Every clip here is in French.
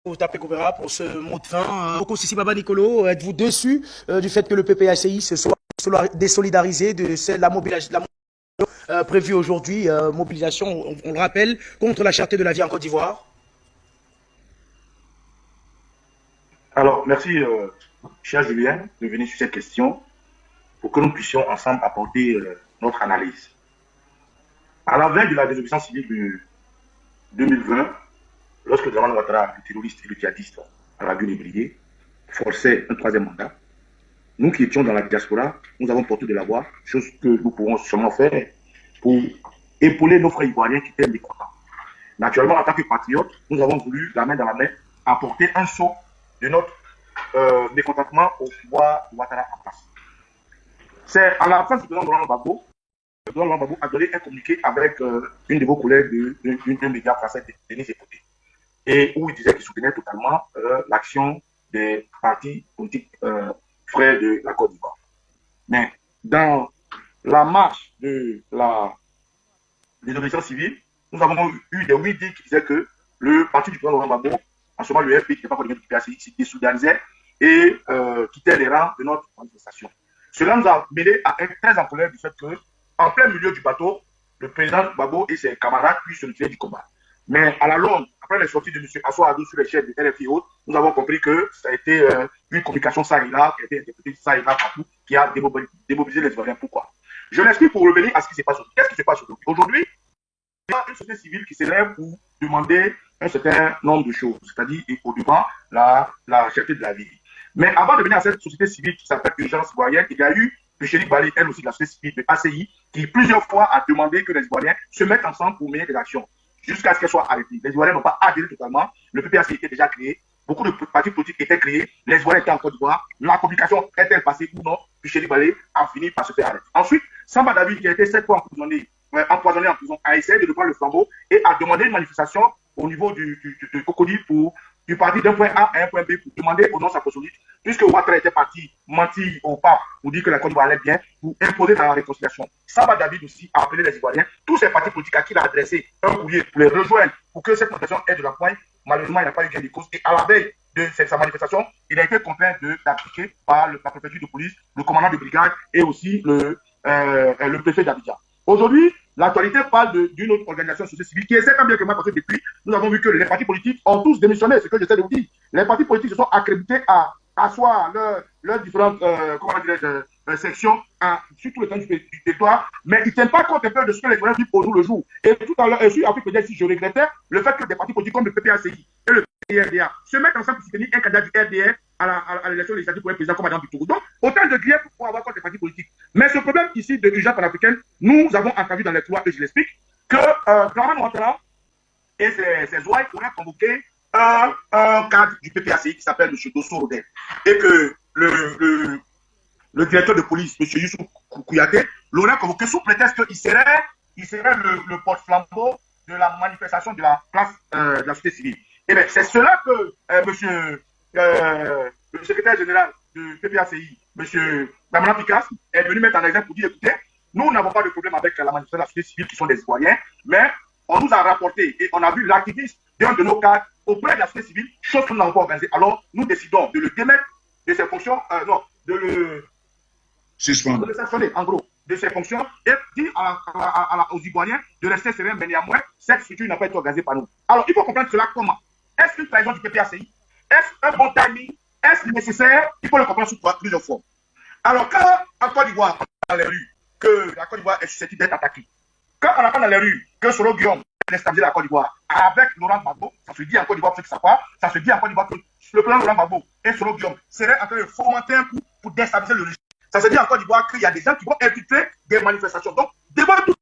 Au Tapé Couvera pour ce mot de fin. Beaucoup Sissi Baba Nicolo, êtes-vous déçu du fait que le PPACI se soit désolidarisé de la mobilisation prévue aujourd'hui, mobilisation, on le rappelle, contre la cherté de la vie en Côte d'Ivoire? Alors, merci, cher Julien, de venir sur cette question pour que nous puissions ensemble apporter notre analyse. À la veille de la désobéissance civile de 2020, lorsque Dramane Ouattara, le terroriste et le djihadiste, à la gueule brillée, forçait un troisième mandat, nous qui étions dans la diaspora, nous avons porté de la voix, chose que nous pourrons sûrement faire pour épauler nos frères ivoiriens qui étaient mécontents. Naturellement, en tant que patriotes, nous avons voulu, la main dans la main, apporter un saut de notre mécontentement au pouvoir Ouattara en place. C'est à la fin du président Laurent Gbagbo, le président Laurent Gbagbo a donné un communiqué avec une de vos collègues d'un média français, Denis Ecoté, et où il disait qu'il soutenait totalement l'action des partis politiques frères de la Côte d'Ivoire. Mais dans la marche de la désobéissance civile, nous avons eu des oui-dits qui disaient que le parti du président Laurent Gbagbo, en ce moment le FP, qui n'est pas connu du PACI, s'y désolidarisait et quittait les rangs de notre manifestation. Cela nous a mêlé à être très en colère du fait que, en plein milieu du bateau, le président Gbagbo et ses camarades puissent se retirer du combat. Mais à la longue, après les sorties de M. Assou Adou sur les chefs de RFI et autres, nous avons compris que ça a été une communication ça et là, qui a été interprétée ça et là partout, qui a démobilisé les Ivoiriens. Pourquoi? Je l'explique pour revenir à ce qui se passe aujourd'hui. Qu'est-ce qui se passe aujourd'hui? Aujourd'hui, il y a une société civile qui s'élève pour demander un certain nombre de choses, c'est-à-dire au devant la cherté de la vie. Mais avant de venir à cette société civile qui s'appelle Urgence Ivoirienne, il y a eu le Chéri Bali, elle aussi de la société civile de ACI, qui plusieurs fois a demandé que les Ivoiriens se mettent ensemble pour mener des actions, jusqu'à ce qu'elles soient arrêtées. Les Ivoiriens n'ont pas adhéré totalement, le PPACI était déjà créé, beaucoup de partis politiques étaient créés, les Ivoiriens étaient en Côte d'Ivoire, la communication est-elle passée ou non, puis Chéri Bali a fini par se faire arrêter. Ensuite, Samba David, qui a été 7 fois empoisonné en prison, a essayé de reprendre le flambeau et a demandé une manifestation au niveau du Cocody pour du parti d'un point A à un point B pour demander au nom sa postulite, puisque Ouattara était parti mentir au pape pour dire que la Côte d'Ivoire allait bien, pour imposer dans la réconciliation. Samba David aussi a appelé les Ivoiriens, tous ces partis politiques à qui il a adressé un courrier pour les rejoindre, pour que cette manifestation ait de la pointe. Malheureusement, il n'a pas eu gain de cause. Et à la veille de sa manifestation, il a été contraint d'appliquer par la préfecture de police, le commandant de brigade et aussi le préfet d'Abidjan. Aujourd'hui, l'actualité parle d'une autre organisation sociale civile qui essaie tant bien que mal, parce que depuis, nous avons vu que les partis politiques ont tous démissionné, c'est ce que j'essaie de vous dire. Les partis politiques se sont accrédités à asseoir leurs différentes sections sur tout le temps du territoire, mais ils ne tiennent pas compte un peu de ce que les Ivoiriens vivent au jour le jour. Et tout à l'heure, sur Afrique peut-être si je regrettais le fait que des partis politiques comme le PPACI et le RDA se mettent ensemble pour soutenir un candidat du RDR à l'élection législative pour un président comme Madame Bitourou. Donc, autant de griefs pour avoir contre les partis politiques. Mais ce problème ici de l'urgence panafricaine, nous avons entendu dans les couloirs, et je l'explique, que Dramane Ouattara et ses ouailles auraient convoqué un cadre du PPACI qui s'appelle M. Dosso Rodin. Et que le directeur de police, M. Youssou Kouyaté, l'aurait convoqué sous prétexte qu'il serait le porte-flambeau de la manifestation de la place de la société civile. Et bien, c'est cela que le secrétaire général du PPACI, M. Bamana Picasse, est venu mettre en exemple pour dire, écoutez, nous n'avons pas de problème avec la manifestation de la société civile qui sont des Ivoiriens, mais on nous a rapporté et on a vu l'activisme d'un de nos cadres auprès de la société civile, chose que nous n'avons pas organisée. Alors, nous décidons de le démettre de ses fonctions, de le sanctionner, en gros, de ses fonctions et dire aux Ivoiriens de rester sereins, mais néanmoins, cette structure n'a pas été organisée par nous. Alors, il faut comprendre cela comment? Est-ce une trahison du PPACI? Est-ce un bon timing? Est-ce nécessaire? Il faut le comprendre sous plusieurs formes. Alors, quand en Côte d'Ivoire, dans les rues, que la Côte d'Ivoire est susceptible d'être attaquée, quand on apprend dans les rues que Soro Guillaume a déstabilisé la Côte d'Ivoire avec Laurent Gbagbo, ça se dit en Côte d'Ivoire, pour ceux qui savent, ça se dit en Côte d'Ivoire que le président Laurent Gbagbo et Soro Guillaume seraient en train de fomenter un coup pour déstabiliser le régime. Ça se dit en Côte d'Ivoire qu'il y a des gens qui vont infiltrer des manifestations. Donc, devant tout,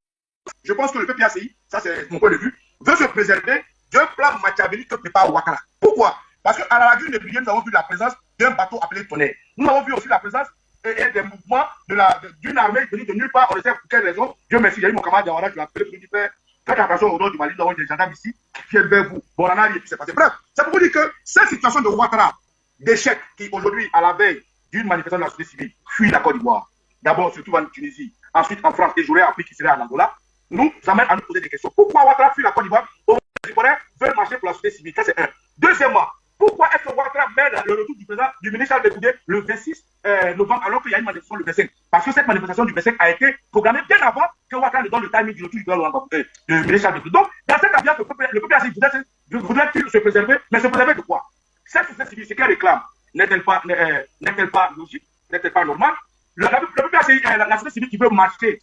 je pense que le PPACI, ça c'est mon point de vue, veut se préserver d'un plan machiavélique que prépare Ouattara. Pourquoi? Parce qu'à la lagune de Brillé, nous avons vu la présence d'un bateau appelé Tonnerre. Nous avons vu aussi la présence des mouvements d'une armée venue de nulle part. On ne sait pour quelle raison. Dieu merci, il y a eu mon camarade Diawara qui l'a appelé pour lui dire faites attention au nord du Mali, nous avons des gendarmes ici qui viennent vers vous. Bon, on en a et puis c'est passé. Bref, c'est pour vous dire que cette situation de Ouattara, d'échec, qui aujourd'hui, à la veille d'une manifestation de la société civile, fuit la Côte d'Ivoire, d'abord surtout en Tunisie, ensuite en France, et j'aurais appris qu'il serait en Angola, nous amène à nous poser des questions. Pourquoi Ouattara fuit la Côte d'Ivoire? Les Ivoiriens veulent marcher pour la société civile, ça c'est un. Deuxièmement, Pourquoi est-ce que Ouattara met le retour du président, du ministre Charles Bégoudé le 26 novembre, alors qu'il y a une manifestation le 25? Parce que cette manifestation du 25 a été programmée bien avant que Ouattara ne donne le timing du retour du ministre Charles Bégoudé. Donc, dans cette ambiance, le peuple voudrait-il se préserver, mais se préserver de quoi? Cette société civile, ce qu'elle réclame, n'est-elle pas logique? N'est-elle pas normale? Le peuple, la société civile qui veut marcher,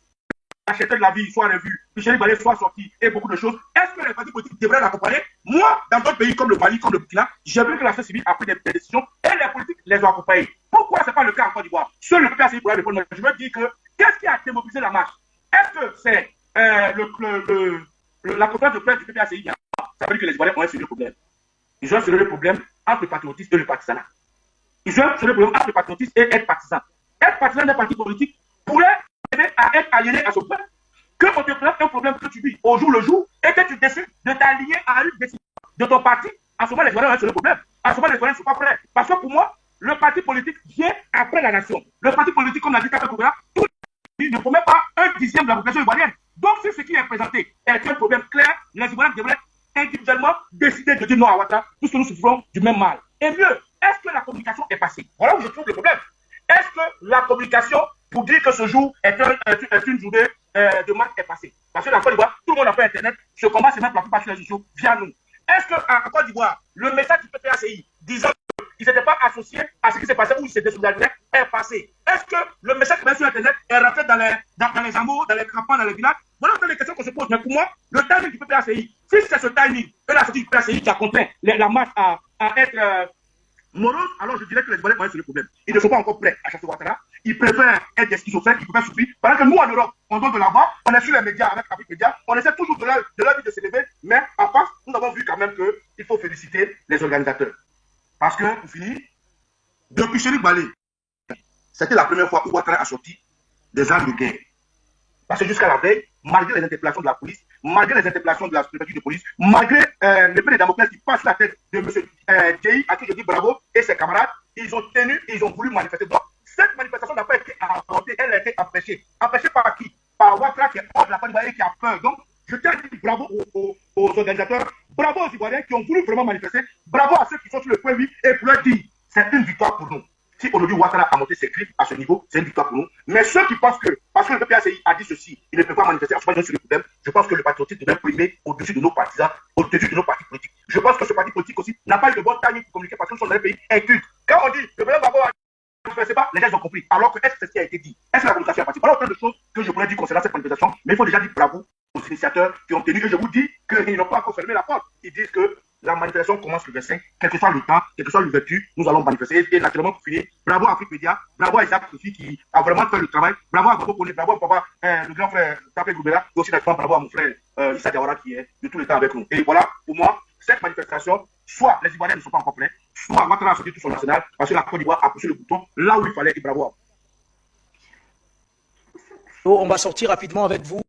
acheter de la vie, soit revue, Michel Ballet soit sorti et beaucoup de choses. Est-ce que les partis politiques devraient l'accompagner? Moi, dans d'autres pays comme le Mali, comme le Burkina, j'ai vu que la société civile a pris des décisions et les politiques les ont accompagnés. Pourquoi ce n'est pas le cas en Côte d'Ivoire? Seul le PPACI pourrait répondre. Je veux dire que qu'est-ce qui a démobilisé la marche? Est-ce que c'est la conférence de presse du PPACI? Ça veut dire que les Ivoiriens ont un sérieux problème. Ils ont un sérieux problème entre le patriotisme et le partisanat. Ils ont un sérieux problème entre le patriotisme et être partisan. Être partisan d'un parti politique pourrait à être aliéné à ce point que on te présente un problème que tu vis au jour le jour et que tu décides de t'aligner à une décision de ton parti. À ce moment, les Ivoiriens ont le problème. À ce moment, les Ivoiriens ne sont pas prêts. Parce que pour moi, le parti politique vient après la nation. Le parti politique, comme l'a dit Kaka Koubera, ne promet pas un dixième de la population ivoirienne. Donc, si ce qui est présenté est un problème clair, les Ivoiriens devraient individuellement décider de dire non à Ouattara, puisque nous souffrons du même mal. Et mieux, est-ce que la communication est passée? Voilà où je trouve le problème. Est-ce que la communication pour dire que ce jour est une journée de marque est passée? Parce que dans Côte d'Ivoire, tout le monde a fait Internet, ce combat se met la plupart sur les réseaux via nous. Est-ce qu'en Côte d'Ivoire, le message du PPACI disant qu'ils n'étaient pas associés à ce qui s'est passé ou ils s'étaient solidarisés est passé? Est-ce que le message qui est sur Internet est rentré dans les amours, dans les campagnes, dans les villages? Voilà les questions qu'on se pose. Mais pour moi, le timing du PPACI, si c'est ce timing et la sortie du PPACI qui a contraint la marche à être morose, alors je dirais que les Ivoiriens ont sur le problème. Ils ne sont pas encore prêts à chasser Ouattara. Ils préfèrent être des schizophrènes, ils préfèrent souffrir. Pendant que nous, en Europe, on donne de la voix, on est sur les médias avec Afrique Média, on essaie toujours de leur vie de s'élever, mais en face, nous avons vu quand même qu'il faut féliciter les organisateurs. Parce que, pour finir, depuis Chérif Balé, c'était la première fois où Ouattara a sorti des armes de guerre. Parce que jusqu'à la veille, malgré les interpellations de la police, malgré les interpellations de la préfecture de police, malgré l'épée de Damoclès qui passe la tête de M. Djei, à qui je dis bravo, et ses camarades, ils ont tenu, ils ont voulu manifester. Donc, cette manifestation n'a pas été abortée, elle a été empêchée. Empêchée par qui? Par Ouattara qui est hors de la Côte d'Ivoire et qui a peur. Donc, je tiens à dire bravo aux organisateurs, bravo aux Ivoiriens qui ont voulu vraiment manifester, bravo à ceux qui sont sur le point 8 et pour leur dire, c'est une victoire pour nous. Si aujourd'hui Ouattara a monté ses griffes à ce niveau, c'est une victoire pour nous. Mais ceux qui pensent que, parce que le PPACI a dit ceci, il ne peut pas manifester en ce moment sur le problème, je pense que le patriotisme devrait primer au-dessus de nos partisans, au-dessus de nos partis politiques. Je pense que ce parti politique aussi n'a pas eu de bon timing pour communiquer parce que nous sommes dans un pays inculte. Quand on dit le président Gbagbo a ne pas, les gens ont compris. Alors que est-ce que c'est ce qui a été dit? Est-ce que la communication est partie? Voilà autant de choses que je pourrais dire concernant cette manifestation, mais il faut déjà dire bravo aux initiateurs qui ont tenu, et je vous dis qu'ils n'ont pas encore fermé la porte. Ils disent que la manifestation commence le 25, quel que soit le temps, quelle que soit l'ouverture, nous allons manifester. Et naturellement, pour finir, bravo à Afrique Média, bravo à Isaac Sophie qui a vraiment fait le travail, bravo à Gbagbo Kone, bravo à papa, le grand frère Tapé Goubera, et aussi naturellement bravo à mon frère Issa Diawara qui est de tout le temps avec nous. Et voilà, pour moi, cette manifestation, soit les Ivoiriens ne sont pas encore prêts, soit Ouattara a sorti tout son national, parce que la Côte d'Ivoire a poussé le bouton là où il fallait, et bravo. On va sortir rapidement avec vous.